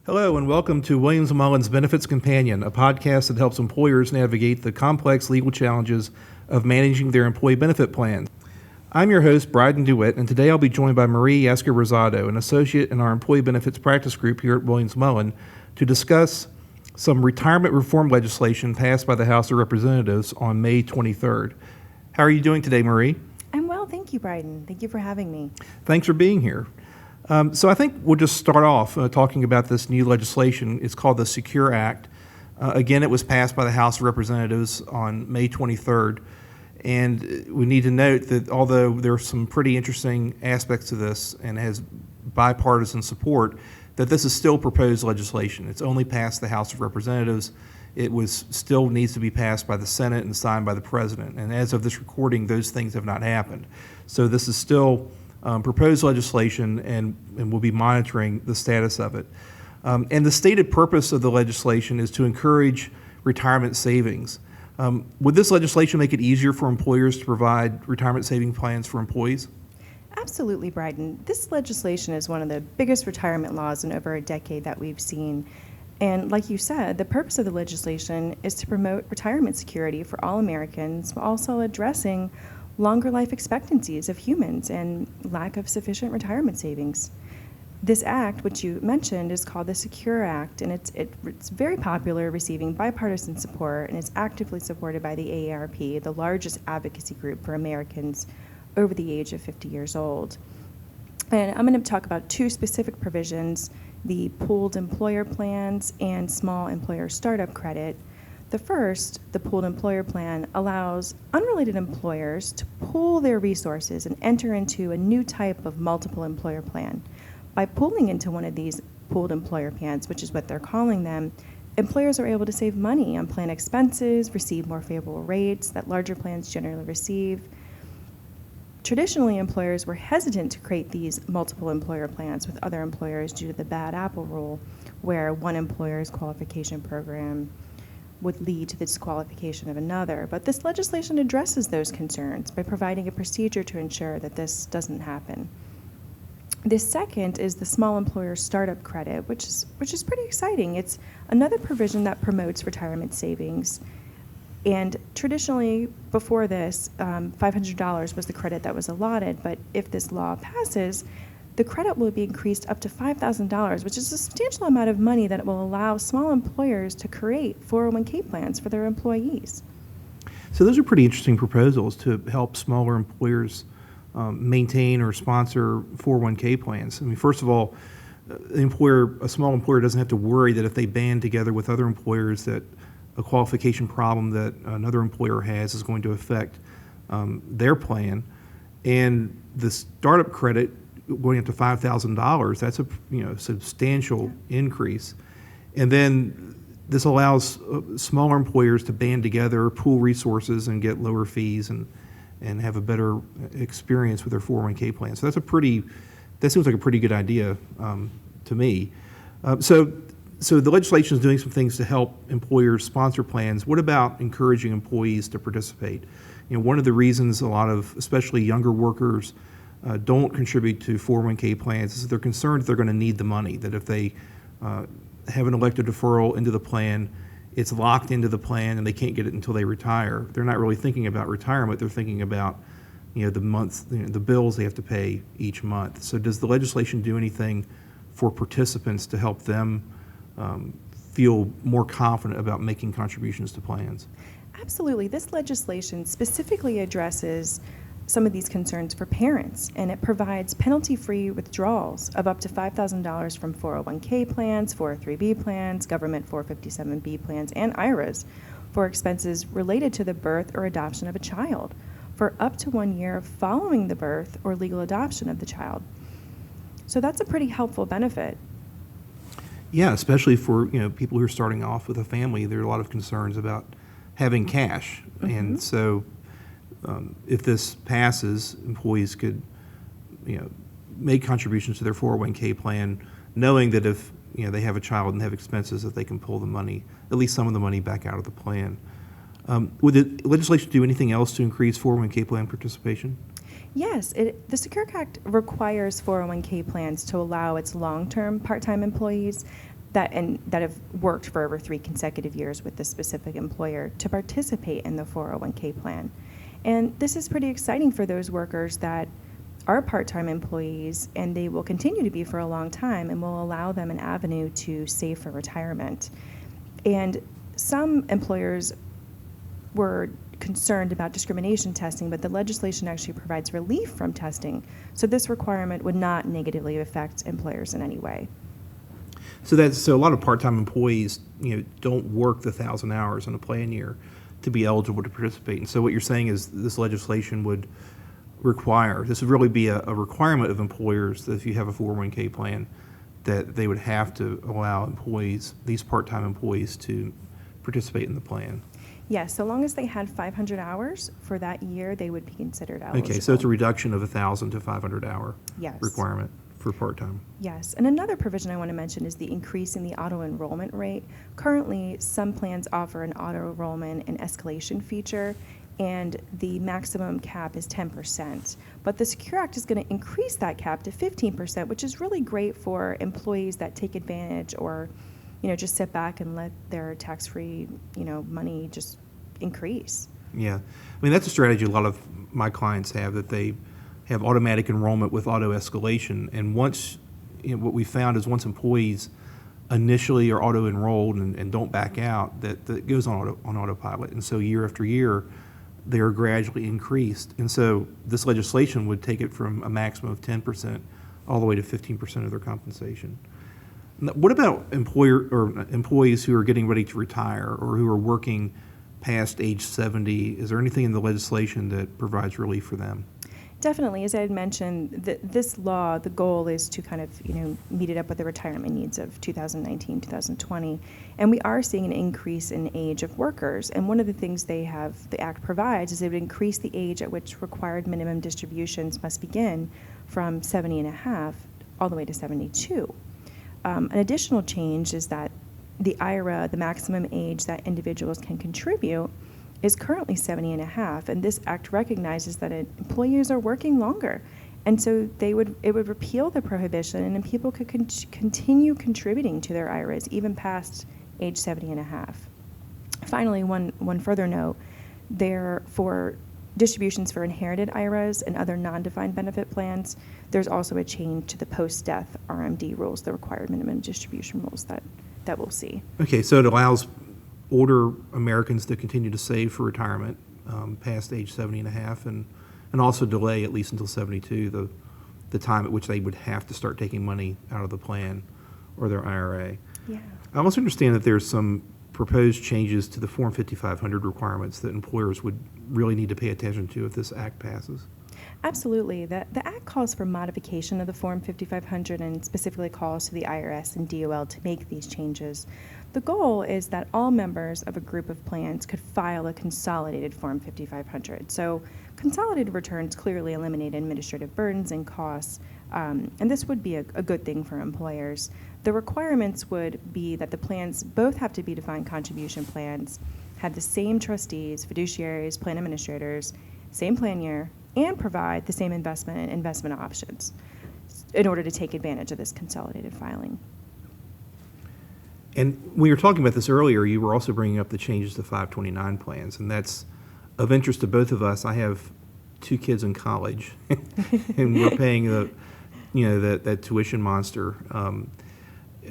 Hello and welcome to Williams & Mullen's Benefits Companion, a podcast that helps employers navigate the complex legal challenges of managing their employee benefit plans. I'm your host, Brydon DeWitt, and today I'll be joined by Marie Yascko-Rosado, an associate in our employee benefits practice group here at Williams & Mullen, to discuss some retirement reform legislation passed by the House of Representatives on May 23rd. How are you doing today, Marie? I'm well, thank you, Brydon. Thank you for having me. Thanks for being here. So I think we'll just start off talking about this new legislation. It's called the Secure Act. Again, it was passed by the House of Representatives on May 23rd. And we need to note that although there are some pretty interesting aspects to this and has bipartisan support, that this is still proposed legislation. It's only passed the House of Representatives. It still needs to be passed by the Senate and signed by the President. And as of this recording, those things have not happened. So this is still proposed legislation, and we'll be monitoring the status of it. And the stated purpose of the legislation is to encourage retirement savings. Would this legislation make it easier for employers to provide retirement saving plans for employees? Absolutely, Brydon. This legislation is one of the biggest retirement laws in over a decade that we've seen. And like you said, the purpose of the legislation is to promote retirement security for all Americans, while also addressing longer life expectancies of humans and lack of sufficient retirement savings. This act, which you mentioned, is called the Secure Act, and it's very popular, receiving bipartisan support, and it's actively supported by the AARP, the largest advocacy group for Americans over the age of 50 years old. And I'm going to talk about two specific provisions, the pooled employer plans and small employer startup credit. The first, the pooled employer plan, allows unrelated employers to pool their resources and enter into a new type of multiple employer plan. By pooling into one of these pooled employer plans, which is what they're calling them, employers are able to save money on plan expenses, receive more favorable rates that larger plans generally receive. Traditionally, employers were hesitant to create these multiple employer plans with other employers due to the bad apple rule, where one employer's qualification program would lead to the disqualification of another. But this legislation addresses those concerns by providing a procedure to ensure that this doesn't happen. The second is the small employer startup credit, which is pretty exciting. It's another provision that promotes retirement savings. And traditionally, before this, $500 was the credit that was allotted. But if this law passes, the credit will be increased up to $5,000, which is a substantial amount of money that will allow small employers to create 401k plans for their employees. So those are pretty interesting proposals to help smaller employers maintain or sponsor 401k plans. I mean, first of all, a small employer doesn't have to worry that if they band together with other employers that a qualification problem that another employer has is going to affect their plan. And the startup credit going up to $5,000, that's a substantial increase. And then this allows smaller employers to band together, pool resources, and get lower fees and have a better experience with their 401k plan. So that seems like a pretty good idea to me. So the legislation is doing some things to help employers sponsor plans. What about encouraging employees to participate? One of the reasons a lot of, especially younger workers, don't contribute to 401k plans is they're concerned that they're going to need the money, that if they have an elected deferral into the plan, it's locked into the plan and they can't get it until they retire. They're not really thinking about retirement, they're thinking about the bills they have to pay each month. So does the legislation do anything for participants to help them feel more confident about making contributions to plans? Absolutely. This legislation specifically addresses some of these concerns for parents, and it provides penalty-free withdrawals of up to $5,000 from 401k plans, 403b plans, government 457b plans, and IRAs for expenses related to the birth or adoption of a child for up to 1 year following the birth or legal adoption of the child. So that's a pretty helpful benefit. Yeah, especially for people who are starting off with a family. There are a lot of concerns about having cash, and so if this passes, employees could, make contributions to their 401k plan, knowing that if they have a child and have expenses, that they can pull the money, at least some of the money, back out of the plan. Would the legislation do anything else to increase 401k plan participation? Yes, the Secure Act requires 401k plans to allow its long-term part-time employees that have worked for over 3 consecutive years with this specific employer to participate in the 401k plan. And this is pretty exciting for those workers that are part-time employees, and they will continue to be for a long time, and will allow them an avenue to save for retirement. And some employers were concerned about discrimination testing, but the legislation actually provides relief from testing. So this requirement would not negatively affect employers in any way. So a lot of part-time employees, don't work the 1,000 hours in a plan year to be eligible to participate. And so what you're saying is this legislation would require, this would really be a requirement of employers that if you have a 401k plan, that they would have to allow employees, these part-time employees, to participate in the plan. Yes, so long as they had 500 hours for that year, they would be considered eligible. Okay, so it's a reduction of 1,000 to 500 hour Yes. requirement for part-time. Yes, and another provision I want to mention is the increase in the auto-enrollment rate. Currently, some plans offer an auto-enrollment and escalation feature, and the maximum cap is 10%. But the Secure Act is going to increase that cap to 15%, which is really great for employees that take advantage or, just sit back and let their tax-free, money just increase. Yeah. I mean, that's a strategy a lot of my clients have, that they have automatic enrollment with auto escalation. And once, what we found is once employees initially are auto enrolled and don't back out, that goes on autopilot. And so year after year, they are gradually increased. And so this legislation would take it from a maximum of 10% all the way to 15% of their compensation. Now, what about employees who are getting ready to retire or who are working past age 70? Is there anything in the legislation that provides relief for them? Definitely. As I had mentioned, this law, the goal is to kind of, meet it up with the retirement needs of 2019, 2020. And we are seeing an increase in age of workers. And one of the things the Act provides is it would increase the age at which required minimum distributions must begin from 70 and a half all the way to 72. An additional change is that the IRA, the maximum age that individuals can contribute, is currently 70 and a half, and this act recognizes that employees are working longer, and so it would repeal the prohibition, and then people could continue contributing to their IRAs even past age 70 and a half. Finally, one further note, for distributions for inherited IRAs and other non-defined benefit plans, there's also a change to the post-death RMD rules, the required minimum distribution rules that we'll see. Okay, so it allows older Americans to continue to save for retirement past age 70 and a half, and also delay at least until 72 the time at which they would have to start taking money out of the plan or their IRA. Yeah. I also understand that there's some proposed changes to the Form 5500 requirements that employers would really need to pay attention to if this act passes. Absolutely. The Act calls for modification of the Form 5500 and specifically calls to the IRS and DOL to make these changes. The goal is that all members of a group of plans could file a consolidated Form 5500. So consolidated returns clearly eliminate administrative burdens and costs, and this would be a good thing for employers. The requirements would be that the plans both have to be defined contribution plans, have the same trustees, fiduciaries, plan administrators, same plan year, and provide the same investment options in order to take advantage of this consolidated filing. And when you were talking about this earlier, you were also bringing up the changes to 529 plans, and that's of interest to both of us. I have 2 kids in college, and we're paying that tuition monster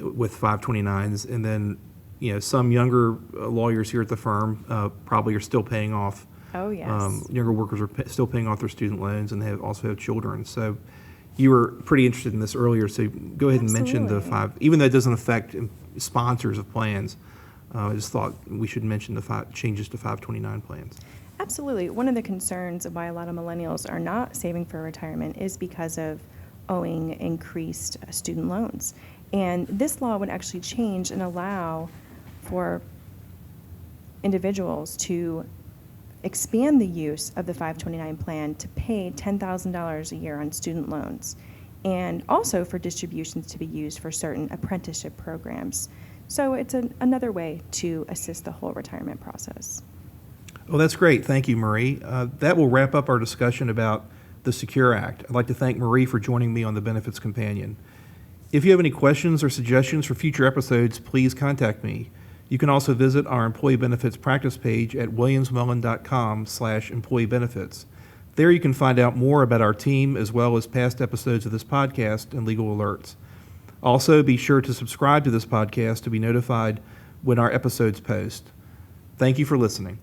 with 529s, and then some younger lawyers here at the firm probably are still paying off. Oh, yes. Younger workers are still paying off their student loans, and they also have children. So you were pretty interested in this earlier, so go ahead and mention the 5, even though it doesn't affect sponsors of plans. I just thought we should mention the changes to 529 plans. Absolutely. One of the concerns of why a lot of millennials are not saving for retirement is because of owing increased student loans. And this law would actually change and allow for individuals to expand the use of the 529 plan to pay $10,000 a year on student loans, and also for distributions to be used for certain apprenticeship programs. So it's another way to assist the whole retirement process. Well, that's great. Thank you, Marie. That will wrap up our discussion about the Secure Act. I'd like to thank Marie for joining me on the Benefits Companion. If you have any questions or suggestions for future episodes, please contact me. You can also visit our employee benefits practice page at williamsmullen.com/employee benefits. There you can find out more about our team as well as past episodes of this podcast and legal alerts. Also, be sure to subscribe to this podcast to be notified when our episodes post. Thank you for listening.